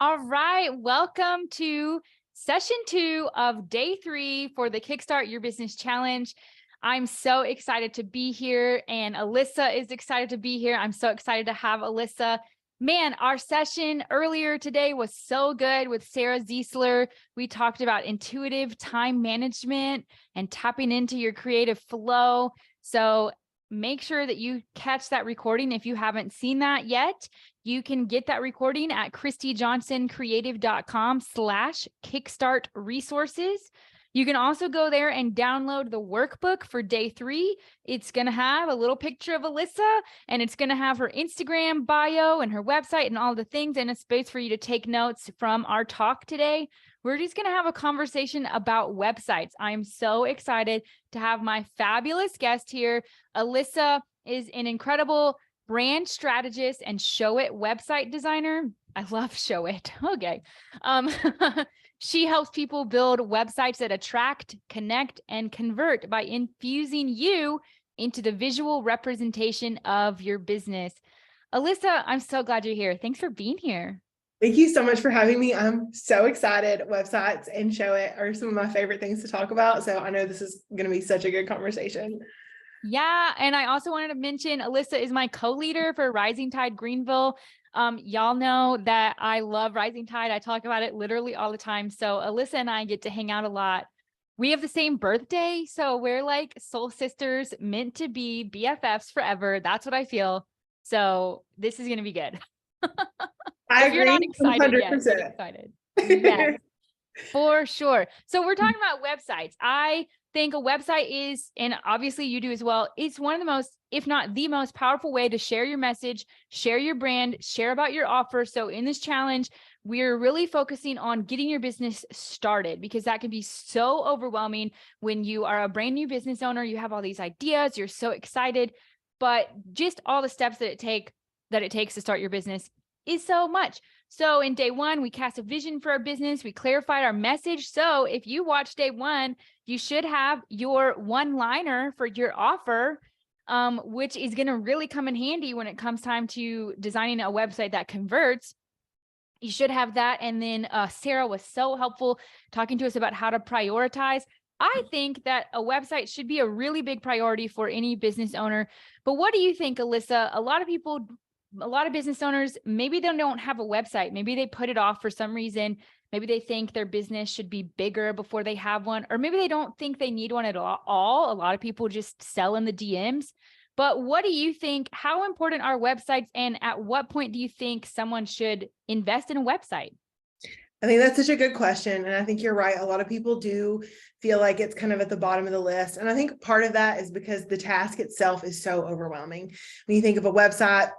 All right, welcome to session 2 of day 3 for the Kickstart Your Business Challenge. I'm so excited to be here, and Alyssa is excited to be here. I'm so excited to have Alyssa. Man, our session earlier today was so good with Sarah Ziesler. We talked about intuitive time management and tapping into your creative flow. So make sure that you catch that recording if you haven't seen that yet. You can get that recording at christyjohnsoncreative.com/kickstart resources. You can also go there and download the workbook for day 3. It's going to have a little picture of Alyssa, and it's going to have her Instagram bio and her website and all the things, and a space for you to take notes from our talk today. We're just going to have a conversation about websites. I'm so excited to have my fabulous guest here. Alyssa is an incredible brand strategist and Show It website designer. I love Show It. Okay. She helps people build websites that attract, connect, and convert by infusing you into the visual representation of your business. Alyssa, I'm so glad you're here. Thanks for being here. Thank you so much for having me. I'm so excited. Websites and Show It are some of my favorite things to talk about. So I know this is going to be such a good conversation. Yeah. And I also wanted to mention Alyssa is my co-leader for Rising Tide Greenville. Y'all know that I love Rising Tide. I talk about it literally all the time. So Alyssa and I get to hang out a lot. We have the same birthday. So we're like soul sisters, meant to be BFFs forever. That's what I feel. So this is going to be good. I agree. You're not excited 100%. Yet. Get excited. Yes, for sure. So we're talking about websites. I think a website is, and obviously you do as well, it's one of the most, if not the most powerful way to share your message, share your brand, share about your offer. So in this challenge, we're really focusing on getting your business started, because that can be so overwhelming when you are a brand new business owner. You have all these ideas, you're so excited, but just all the steps that it takes to start your business is so much. So in day 1, we cast a vision for our business. We clarified our message. So if you watch day 1, you should have your one-liner for your offer, which is going to really come in handy when it comes time to designing a website that converts. You should have that. And then Sarah was so helpful talking to us about how to prioritize. I think that a website should be a really big priority for any business owner. But what do you think, Alyssa? A lot of business owners, maybe they don't have a website. Maybe they put it off for some reason. Maybe they think their business should be bigger before they have one, or maybe they don't think they need one at all. A lot of people just sell in the DMs. But what do you think? How important are websites? And at what point do you think someone should invest in a website? I think that's such a good question. And I think you're right. A lot of people do feel like it's kind of at the bottom of the list. And I think part of that is because the task itself is so overwhelming. When you think of a website,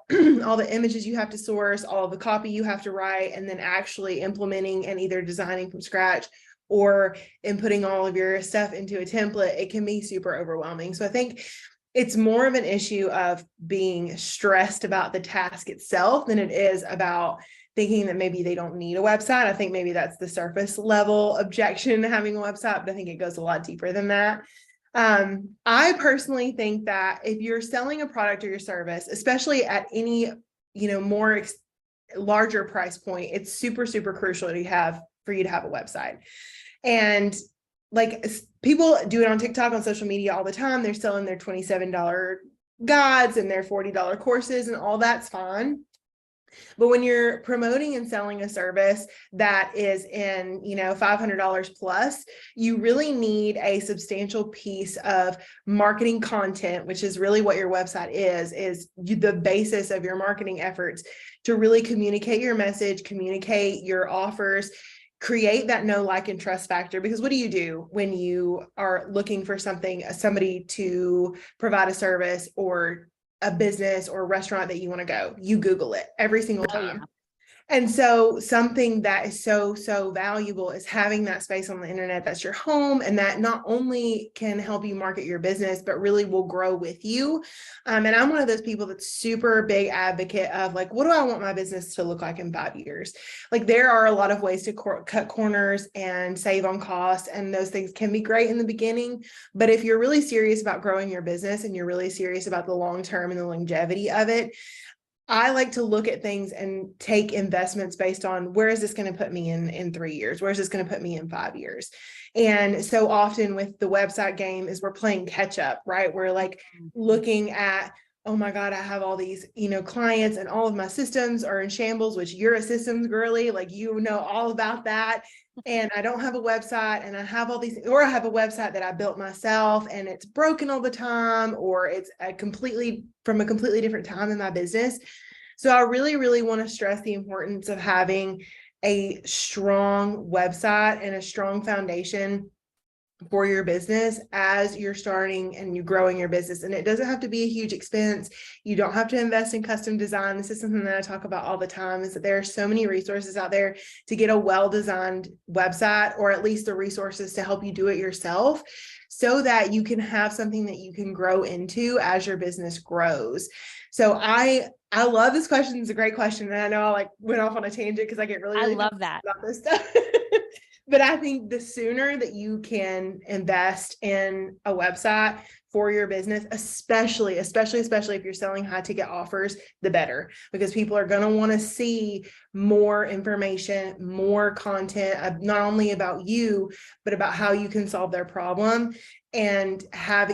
all the images you have to source, all the copy you have to write, and then actually implementing and either designing from scratch or inputting all of your stuff into a template, it can be super overwhelming. So I think it's more of an issue of being stressed about the task itself than it is about thinking that maybe they don't need a website. I think maybe that's the surface level objection to having a website, but I think it goes a lot deeper than that. I personally think that if you're selling a product or your service, especially at any, larger price point, it's super, super crucial for you to have a website. And like people do it on TikTok, on social media all the time. They're selling their $27 guides and their $40 courses, and all that's fine. But when you're promoting and selling a service that is in, $500 plus, you really need a substantial piece of marketing content, which is really what your website is the basis of your marketing efforts, to really communicate your message, communicate your offers, create that know, like, and trust factor. Because what do you do when you are looking for somebody to provide a service or a business or a restaurant that you want to go? You Google it every single time. Yeah. And so something that is so, so valuable is having that space on the internet that's your home, and that not only can help you market your business, but really will grow with you. And I'm one of those people that's super big advocate of like, what do I want my business to look like in 5 years? Like, there are a lot of ways to cut corners and save on costs, and those things can be great in the beginning. But if you're really serious about growing your business and you're really serious about the long term and the longevity of it, I like to look at things and take investments based on where is this going to put me in 3 years? Where is this going to put me in 5 years? And so often with the website game is we're playing catch up, right? We're like looking at, oh my God, I have all these, clients and all of my systems are in shambles, which you're a systems girly, like, all about that. And I don't have a website and I have all these, or I have a website that I built myself and it's broken all the time, or it's from a completely different time in my business. So I really, really want to stress the importance of having a strong website and a strong foundation for your business as you're starting and you're growing your business. And it doesn't have to be a huge expense. You don't have to invest in custom design. This is something that I talk about all the time, is that there are so many resources out there to get a well-designed website, or at least the resources to help you do it yourself, so that you can have something that you can grow into as your business grows. So I love this question. It's a great question. And I know I went off on a tangent because I get really love that about this stuff. But I think the sooner that you can invest in a website for your business, especially if you're selling high ticket offers, the better, because people are going to want to see more information, more content, not only about you, but about how you can solve their problem. And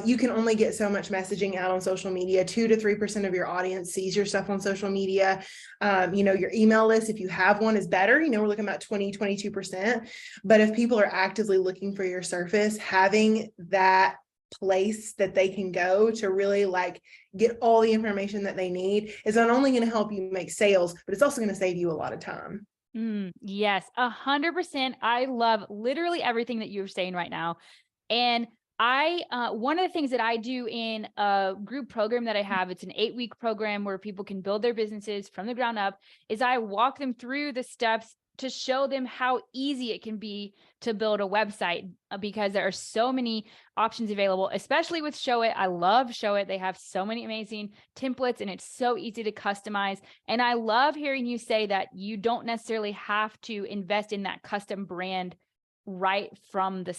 you can only get so much messaging out on social media. 2 to 3% of your audience sees your stuff on social media. Your email list, if you have one, is better. We're looking at 22%. But if people are actively looking for your service, having that place that they can go to really get all the information that they need is not only going to help you make sales, but it's also going to save you a lot of time. Yes, 100%. I love literally everything that you're saying right now. And one of the things that I do in a group program that I have, it's an 8-week program where people can build their businesses from the ground up, is I walk them through the steps to show them how easy it can be to build a website, because there are so many options available, especially with Showit. I love Showit. They have so many amazing templates and it's so easy to customize. And I love hearing you say that you don't necessarily have to invest in that custom brand right from the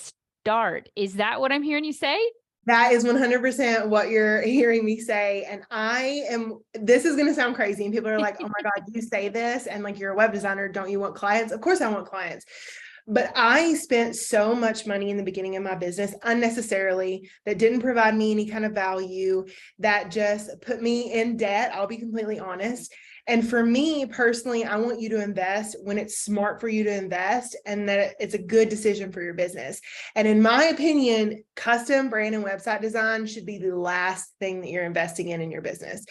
start. Is that what I'm hearing you say? That is 100% what you're hearing me say. And this is going to sound crazy. And people are like, oh my God, you say this. And you're a web designer. Don't you want clients? Of course I want clients. But I spent so much money in the beginning of my business unnecessarily, that didn't provide me any kind of value, that just put me in debt. I'll be completely honest. And for me personally, I want you to invest when it's smart for you to invest and that it's a good decision for your business. And in my opinion, custom brand and website design should be the last thing that you're investing in your business.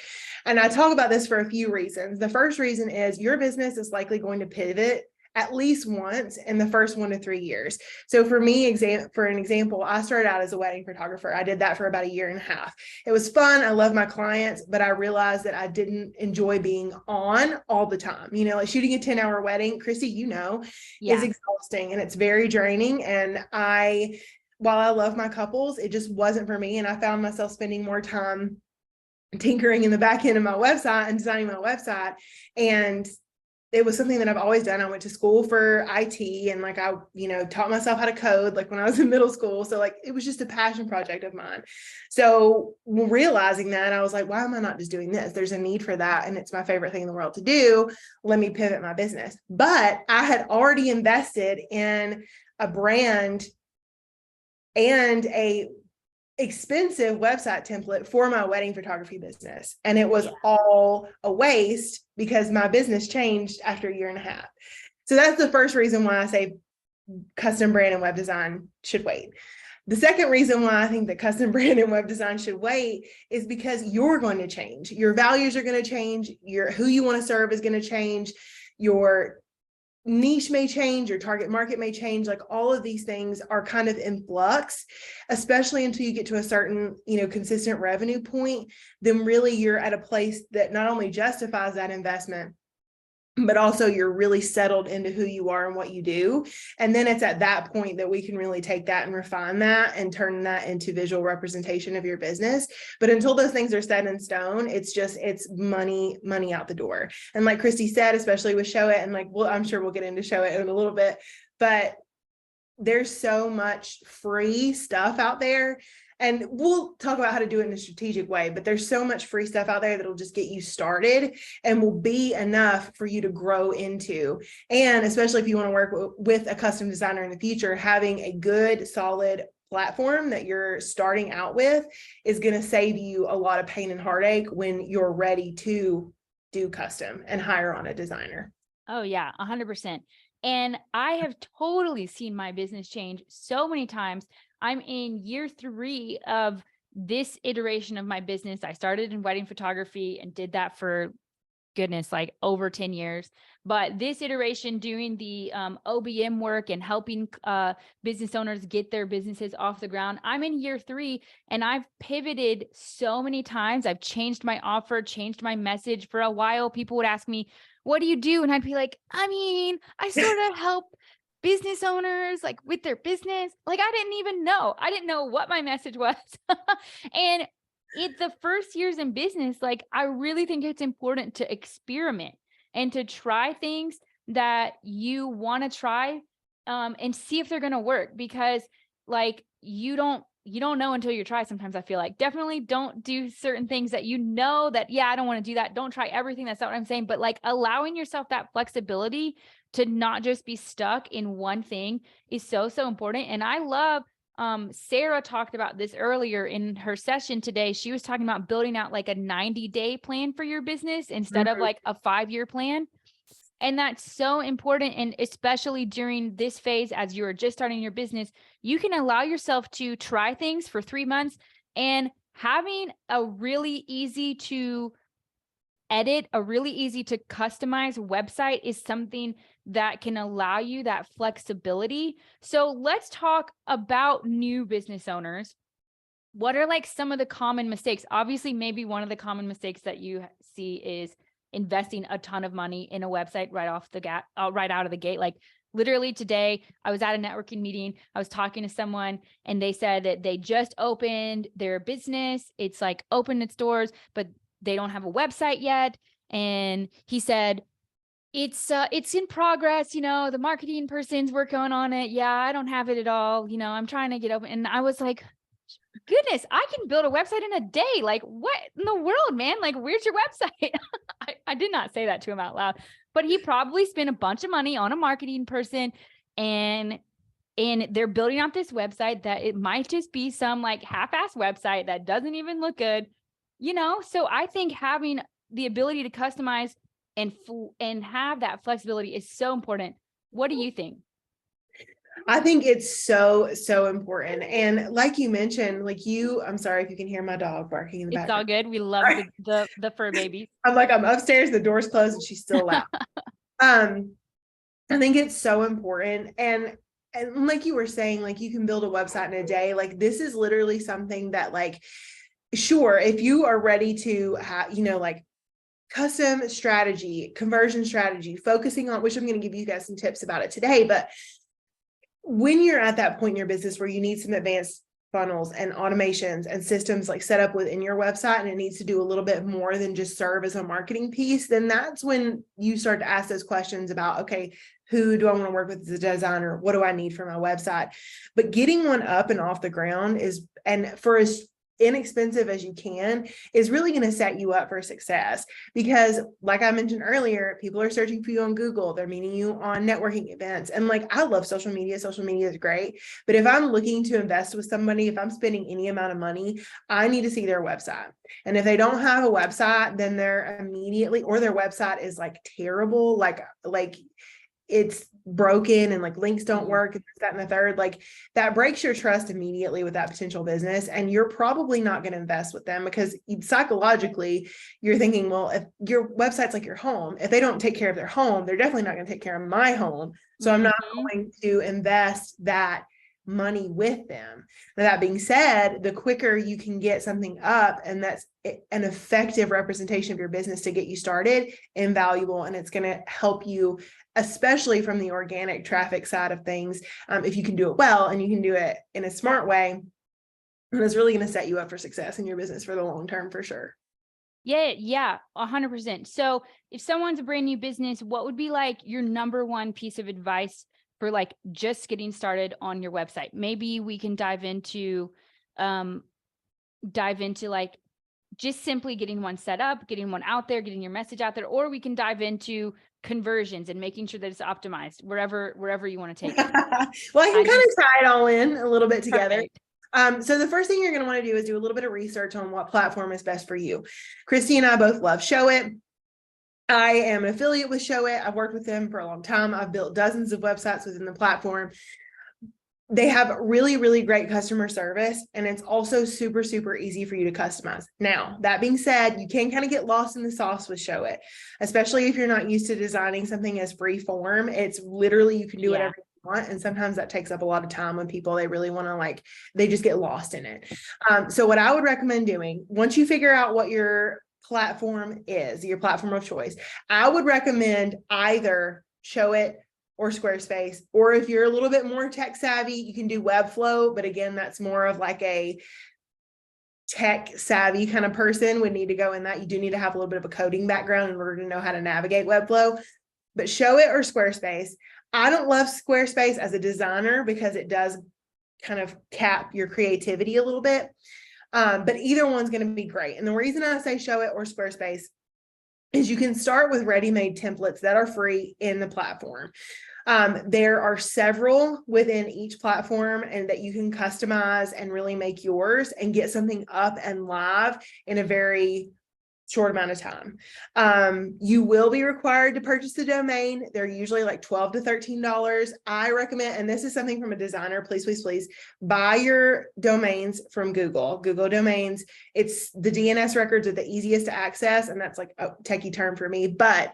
And I talk about this for a few reasons. The first reason is your business is likely going to pivot at least once in the first 1 to 3 years. So for me, for an example, I started out as a wedding photographer. I did that for about 1.5 years. It was fun. I love my clients, but I realized that I didn't enjoy being on all the time. Shooting a 10-hour wedding, Christy, is exhausting and it's very draining. And while I love my couples, it just wasn't for me. And I found myself spending more time tinkering in the back end of my website and designing my website. And it was something that I've always done. I went to school for IT and I taught myself how to code when I was in middle school. So it was just a passion project of mine. So realizing that, I was like, why am I not just doing this? There's a need for that. And it's my favorite thing in the world to do. Let me pivot my business. But I had already invested in a brand and a expensive website template for my wedding photography business. And it was all a waste because my business changed after 1.5 years. So that's the first reason why I say custom brand and web design should wait. The second reason why I think that custom brand and web design should wait is because you're going to change. Your values are going to change. Who you want to serve is going to change. Your niche may change, your target market may change. All of these things are kind of in flux, especially until you get to a certain, consistent revenue point. Then really you're at a place that not only justifies that investment, but also you're really settled into who you are and what you do. And then it's at that point that we can really take that and refine that and turn that into visual representation of your business. But until those things are set in stone, it's money out the door. And like Christy said, especially with Showit, and I'm sure we'll get into Showit in a little bit, but there's so much free stuff out there. And we'll talk about how to do it in a strategic way, but there's so much free stuff out there that'll just get you started and will be enough for you to grow into. And especially if you want to work with a custom designer in the future, having a good, solid platform that you're starting out with is going to save you a lot of pain and heartache when you're ready to do custom and hire on a designer. Oh yeah, 100%. And I have totally seen my business change so many times. I'm in year 3 of this iteration of my business. I started in wedding photography and did that for goodness, like over 10 years. But this iteration, doing the OBM work and helping business owners get their businesses off the ground, I'm in year 3 and I've pivoted so many times. I've changed my offer, changed my message. For a while, people would ask me, what do you do? And I'd be like, I sort of help business owners like with their business. Like I didn't know what my message was. And the first years in business, like I really think it's important to experiment and to try things that you want to try and see if they're going to work, because like you don't know until you try. Sometimes I feel like definitely don't do certain things that that, yeah, I don't want to do that. Don't try everything. That's not what I'm saying, but like allowing yourself that flexibility to not just be stuck in one thing is so, so important. And I love Sarah talked about this earlier in her session today. She was talking about building out like a 90-day plan for your business instead of like a 5-year plan. And that's so important. And especially during this phase, as you are just starting your business, you can allow yourself to try things for 3 months, and having a really easy to edit, a really easy to customize website is something that can allow you that flexibility. So let's talk about new business owners. What are like some of the common mistakes? Obviously, maybe one of the common mistakes that you see is investing a ton of money in a website right out of the gate. Like literally today, I was at a networking meeting. I was talking to someone and they said that they just opened their business. It's like opened its doors, but they don't have a website yet. And he said, it's in progress. The marketing person's working on it. Yeah, I don't have it at all. I'm trying to get open. And I was like, goodness, I can build a website in a day. Like what in the world, man? Like, where's your website? I did not say that to him out loud, but he probably spent a bunch of money on a marketing person, and they're building out this website that it might just be some like half-ass website that doesn't even look good. So I think having the ability to customize and have that flexibility is so important. What do you think? I think it's so, so important. And like you mentioned, I'm sorry if you can hear my dog barking in the background. It's all good. We love the fur babies. I'm upstairs, the door's closed and she's still loud. I think it's so important. And like you were saying, like you can build a website in a day. Like this is literally something that sure, if you are ready to have, like custom strategy, conversion strategy, focusing on, which I'm going to give you guys some tips about it today. But when you're at that point in your business where you need some advanced funnels and automations and systems like set up within your website, and it needs to do a little bit more than just serve as a marketing piece, then that's when you start to ask those questions about, okay, who do I want to work with as a designer? What do I need for my website? But getting one up and off the ground and for as inexpensive as you can, is really going to set you up for success. Because like I mentioned earlier, people are searching for you on Google, they're meeting you on networking events. And I love social media is great, but if I'm looking to invest with somebody, if I'm spending any amount of money, I need to see their website. And if they don't have a website, then they're immediately, or their website is terrible, like it's broken and links don't work, and that and the third, that breaks your trust immediately with that potential business. And you're probably not going to invest with them, because psychologically you're thinking, well, if your website's like your home, if they don't take care of their home, they're definitely not going to take care of my home. So I'm not going to invest that money with them. Now, that being said, the quicker you can get something up, and that's an effective representation of your business to get you started, invaluable. And it's going to help you, especially from the organic traffic side of things. If you can do it well and you can do it in a smart way, and it's really going to set you up for success in your business for the long term, for sure. Yeah, 100%. So if someone's a brand new business, what would be your number one piece of advice for just getting started on your website? Maybe we can dive into dive into like just simply getting one set up, getting one out there, getting your message out there, or we can dive into conversions and making sure that it's optimized wherever you want to take it. Well, I can kind of tie it all in a little bit together. Perfect. So the first thing you're going to want to do is do a little bit of research on what platform is best for you. Christy and I both love Showit. I am an affiliate with Showit. I've worked with them for a long time. I've built dozens of websites within the platform. They have really, really great customer service, and it's also super, super easy for you to customize. Now, that being said, you can kind of get lost in the sauce with Showit, especially if you're not used to designing something as free form. It's literally, you can do whatever you want. And sometimes that takes up a lot of time when people, they really want to they just get lost in it. So what I would recommend doing, once you figure out what your platform is, your platform of choice, I would recommend either Showit or Squarespace, or if you're a little bit more tech savvy, you can do Webflow. But again, that's more of like a tech savvy kind of person would need to go in that. You do need to have a little bit of a coding background in order to know how to navigate Webflow. But Showit or Squarespace. I don't love Squarespace as a designer because it does kind of cap your creativity a little bit. But either one's going to be great. And the reason I say Showit or Squarespace is you can start with ready-made templates that are free in the platform. There are several within each platform and that you can customize and really make yours and get something up and live in a very short amount of time. You will be required to purchase the domain. They're usually like $12 to $13. I recommend, and this is something from a designer, please, buy your domains from Google domains. It's the DNS records are the easiest to access. And that's like a techie term for me, but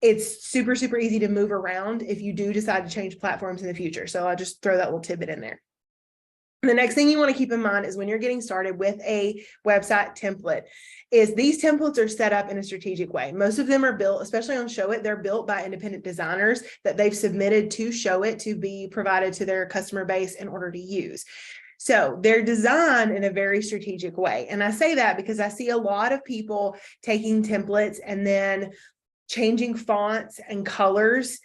it's super, super easy to move around if you do decide to change platforms in the future. So I'll just throw that little tidbit in there. The next thing you want to keep in mind is when you're getting started with a website template is these templates are set up in a strategic way. Most of them are built, especially on Showit, they're built by independent designers that they've submitted to Showit to be provided to their customer base in order to use. So they're designed in a very strategic way. And I say that because I see a lot of people taking templates and then changing fonts and colors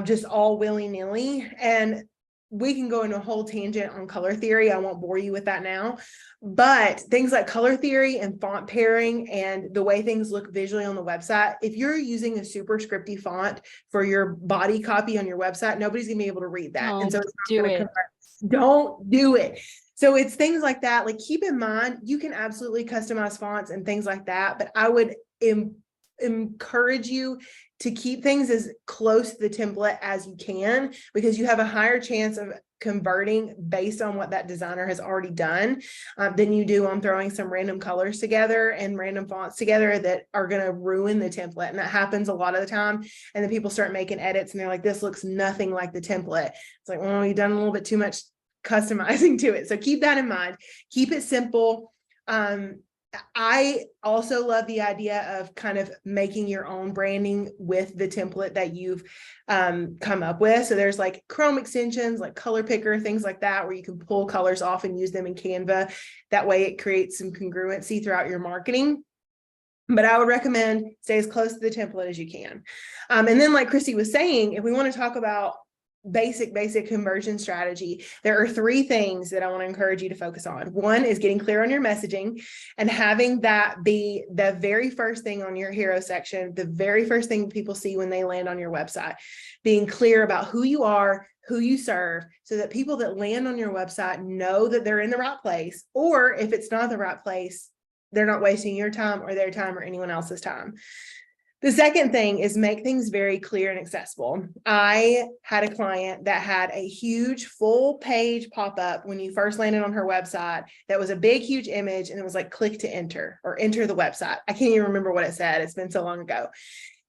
just all willy-nilly. And we can go into a whole tangent on color theory. I won't bore you with that now, but things like color theory and font pairing and the way things look visually on the website, if you're using a super scripty font for your body copy on your website, nobody's gonna be able to read that. And so don't do it. So it's things like that. Like, keep in mind, you can absolutely customize fonts and things like that, but I would encourage you to keep things as close to the template as you can, because you have a higher chance of converting based on what that designer has already done than you do on throwing some random colors together and random fonts together that are going to ruin the template. And that happens a lot of the time. And then people start making edits and they're like, this looks nothing like the template. It's like, well, you've done a little bit too much customizing to it. So keep that in mind. Keep it simple. I also love the idea of kind of making your own branding with the template that you've come up with. So there's like Chrome extensions, like color picker, things like that, where you can pull colors off and use them in Canva. That way it creates some congruency throughout your marketing. But I would recommend stay as close to the template as you can. And then, like Christy was saying, if we want to talk about basic conversion strategy, there are 3 things that I want to encourage you to focus on. One is getting clear on your messaging and having that be the very first thing on your hero section, the very first thing people see when they land on your website. Being clear about who you are, who you serve, so that people that land on your website know that they're in the right place, or if it's not the right place, they're not wasting your time or their time or anyone else's time. The second thing is make things very clear and accessible. I had a client that had a huge full page pop up when you first landed on her website. That was a big, huge image. And it was like, click to enter or enter the website. I can't even remember what it said. It's been so long ago.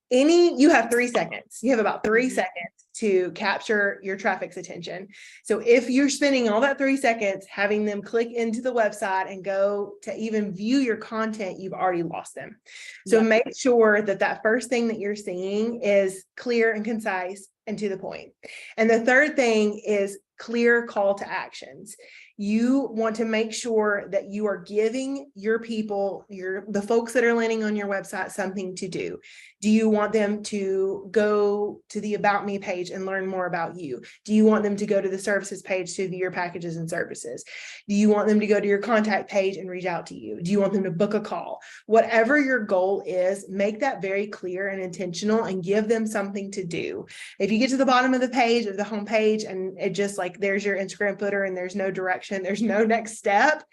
You have 3 seconds. You have about 3 seconds to capture your traffic's attention. So if you're spending all that 3 seconds having them click into the website and go to even view your content, you've already lost them. So make sure that that first thing that you're seeing is clear and concise, and to the point. And the third thing is clear call to actions. You want to make sure that you are giving your people, the folks that are landing on your website, something to do. Do you want them to go to the About Me page and learn more about you? Do you want them to go to the services page to view your packages and services? Do you want them to go to your contact page and reach out to you? Do you want them to book a call? Whatever your goal is, make that very clear and intentional and give them something to do. If you get to the bottom of the page or the home page and it just like, there's your Instagram footer and there's no direction, there's no next step.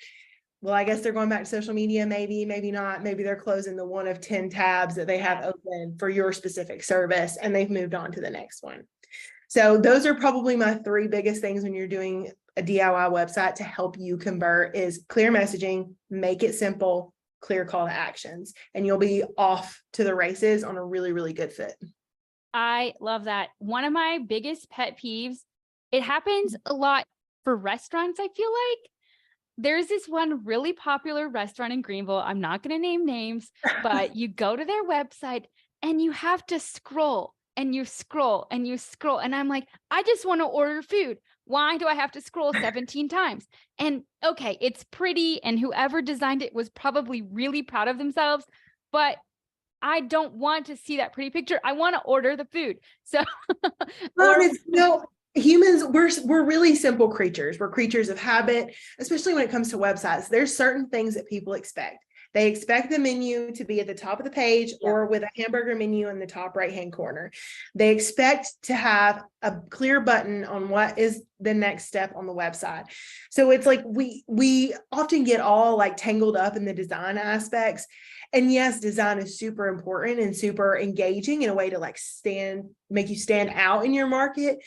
Well, I guess they're going back to social media, maybe not. Maybe they're closing the one of 10 tabs that they have open for your specific service and they've moved on to the next one. So those are probably my three biggest things when you're doing a DIY website to help you convert is clear messaging, make it simple, clear call to actions, and you'll be off to the races on a really, really good fit. I love that. One of my biggest pet peeves, it happens a lot for restaurants, I feel like. There's this one really popular restaurant in Greenville. I'm not going to name names, but you go to their website and you have to scroll and you scroll and you scroll. And I'm like, I just want to order food. Why do I have to scroll 17 times? And okay, it's pretty. And whoever designed it was probably really proud of themselves, but I don't want to see that pretty picture. I want to order the food. So, humans, we're really simple creatures. We're creatures of habit, especially when it comes to websites. There's certain things that people expect. They expect the menu to be at the top of the page or with a hamburger menu in the top right-hand corner. They expect to have a clear button on what is the next step on the website. So it's like we often get all like tangled up in the design aspects. And yes, design is super important and super engaging in a way to like make you stand out in your market.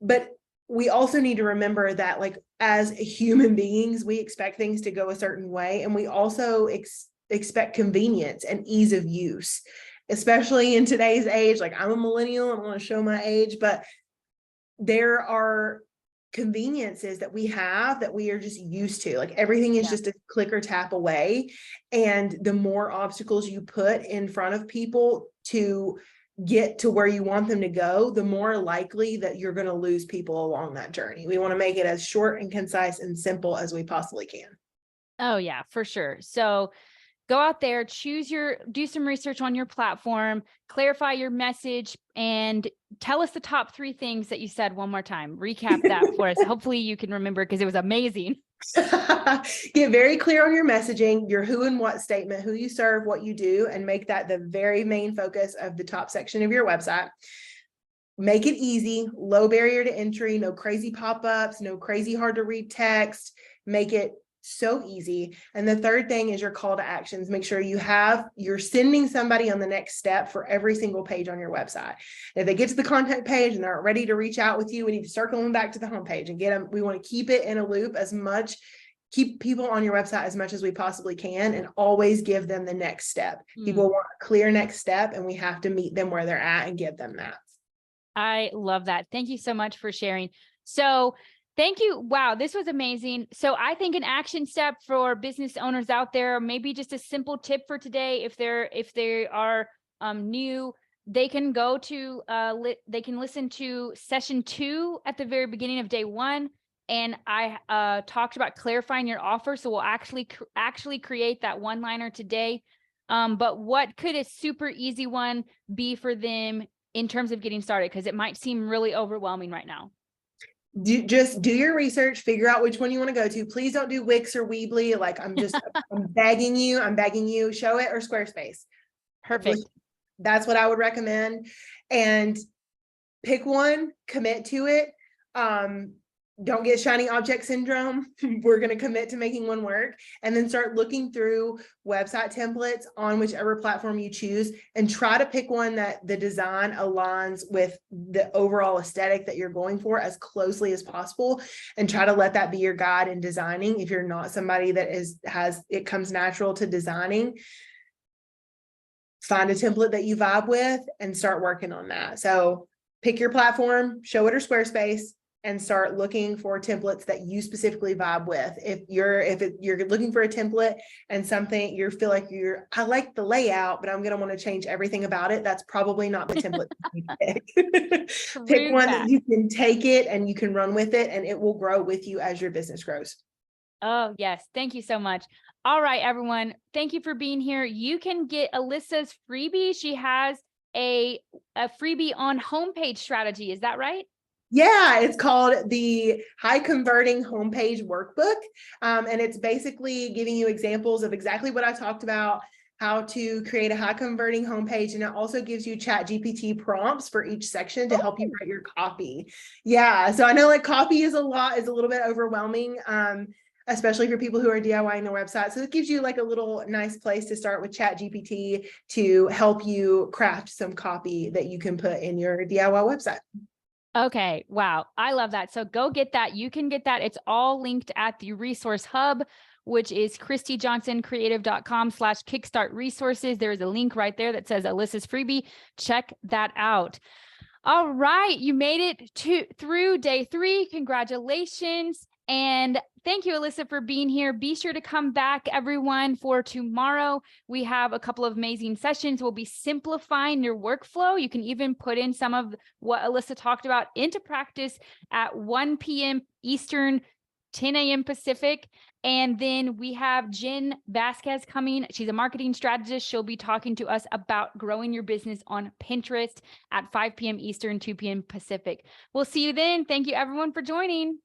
But we also need to remember that like as human beings, we expect things to go a certain way. And we also expect convenience and ease of use, especially in today's age. Like I'm a millennial, I don't want to show my age, but there are conveniences that we have that we are just used to. Like everything is just a click or tap away. And the more obstacles you put in front of people to get to where you want them to go, the more likely that you're going to lose people along that journey. We want to make it as short and concise and simple as we possibly can. Oh yeah, for sure. So go out there, do some research on your platform, clarify your message, and tell us the top 3 things that you said one more time. Recap that for us. Hopefully you can remember because it was amazing. Get very clear on your messaging, your who and what statement, who you serve, what you do, and make that the very main focus of the top section of your website. Make it easy, low barrier to entry, no crazy pop-ups, no crazy hard to read text. Make it so easy. And the third thing is your call to actions. Make sure you're sending somebody on the next step for every single page on your website. If they get to the contact page and they're ready to reach out with you, we need to circle them back to the homepage and get them. We want to keep it in a loop keep people on your website as much as we possibly can, and always give them the next step. People want a clear next step, and we have to meet them where they're at and give them that. I love that. Thank you so much for sharing. So thank you. Wow, this was amazing. So I think an action step for business owners out there, maybe just a simple tip for today, if they are new, they can go to they can listen to session 2 at the very beginning of day 1. And I talked about clarifying your offer. So we'll actually create that one-liner today. But what could a super easy one be for them in terms of getting started? Because it might seem really overwhelming right now. Just do your research, figure out which one you want to go to. Please don't do Wix or Weebly. Like I'm begging you, Show It or Squarespace. Perfect. That's what I would recommend. And pick one, commit to it. Don't get shiny object syndrome. We're going to commit to making one work, and then start looking through website templates on whichever platform you choose, and try to pick one that the design aligns with the overall aesthetic that you're going for as closely as possible, and try to let that be your guide in designing. If you're not somebody that it comes natural to designing, find a template that you vibe with and start working on that. So pick your platform, Show It or Squarespace, and start looking for templates that you specifically vibe with. If you're looking for a template and something you feel like I like the layout, but I'm going to want to change everything about it, that's probably not the template you pick. Pick one that you can take it and you can run with it, and it will grow with you as your business grows. Oh, yes. Thank you so much. All right, everyone. Thank you for being here. You can get Alyssa's freebie. She has a freebie on homepage strategy. Is that right? Yeah, it's called the High Converting Homepage Workbook. And it's basically giving you examples of exactly what I talked about, how to create a high converting homepage. And it also gives you ChatGPT prompts for each section to help you write your copy. Yeah, so I know like copy is a little bit overwhelming. Especially for people who are DIYing their website. So it gives you like a little nice place to start with ChatGPT to help you craft some copy that you can put in your DIY website. Okay. Wow. I love that. So go get that. You can get that. It's all linked at the resource hub, which is christyjohnsoncreative.com/kickstart resources. There is a link right there that says Alyssa's freebie. Check that out. All right. You made it through day 3. Congratulations. And thank you, Alyssa, for being here. Be sure to come back, everyone, for tomorrow. We have a couple of amazing sessions. We'll be simplifying your workflow. You can even put in some of what Alyssa talked about into practice at 1 p.m. Eastern, 10 a.m. Pacific. And then we have Jen Vasquez coming. She's a marketing strategist. She'll be talking to us about growing your business on Pinterest at 5 p.m. Eastern, 2 p.m. Pacific. We'll see you then. Thank you, everyone, for joining.